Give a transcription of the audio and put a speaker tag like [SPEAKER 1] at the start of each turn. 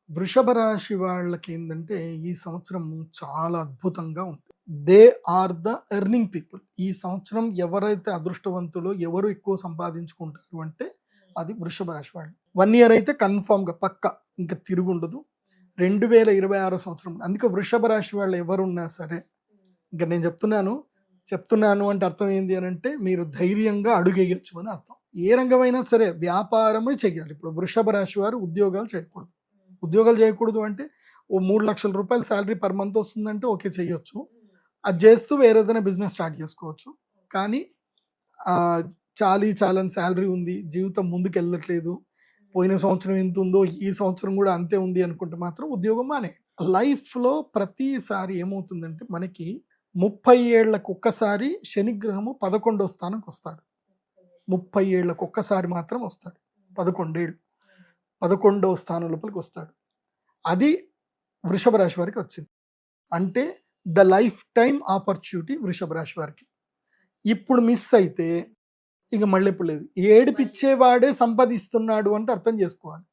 [SPEAKER 1] వృషభ రాశి వాళ్ళకి ఏందంటే ఈ సంవత్సరం చాలా అద్భుతంగా ఉంది. They are the earning people. ఈ సంవత్సరం ఎవరైతే అదృష్టవంతులో ఎవరు ఎక్కువ సంపాదించుకుంటారు అంటే అది వృషభ రాశి వాళ్ళు. 1 ఇయర్ అయితే కన్ఫామ్‌గా పక్కా ఇంకా తిరుగుండదు. 2026 సంవత్సరం అందుకే వృషభ రాశి వాళ్ళు ఎవరున్నా సరే ఇంక నేను చెప్తున్నాను అంటే అర్థం ఏంది అనంటే మీరు ధైర్యంగా అడుగేయొచ్చు అని అర్థం. ఏ రంగమైనా సరే వ్యాపారమే చెయ్యాలి. ఇప్పుడు వృషభ రాశి వారు ఉద్యోగాలు చేయకూడదు. ఉద్యోగాలు చేయకూడదు అంటే ఓ 3,00,000 రూపాయలు సాలరీ పర్ మంత్ వస్తుందంటే ఓకే చెయ్యొచ్చు. అది చేస్తూ వేరే ఏదైనా బిజినెస్ స్టార్ట్ చేసుకోవచ్చు. కానీ చాలని సాలరీ ఉంది, జీవితం ముందుకెళ్ళట్లేదు, పోయిన సంవత్సరం ఎంత ఉందో ఈ సంవత్సరం కూడా అంతే ఉంది అనుకుంటే మాత్రం ఉద్యోగం మానేయండి. లైఫ్‌లో ప్రతిసారి ఏమవుతుందంటే మనకి 30 ఏళ్లకు ఒక్కసారి శనిగ్రహము 11వ స్థానంకి వస్తాడు. 30 ఏళ్లకు ఒక్కసారి మాత్రం వస్తాడు. 11 ఏళ్ళు 11వ స్థానం లోపలికి వస్తాడు. అది వృషభ రాశి వారికి వచ్చింది. అంటే ద లైఫ్ టైమ్ ఆపర్చునిటీ వృషభ రాశి వారికి. ఇప్పుడు మిస్ అయితే ఇక మళ్ళీ ఎప్పుడు లేదు. ఏడిపిచ్చేవాడే సంపాదిస్తున్నాడు అంటే అర్థం చేసుకోవాలి.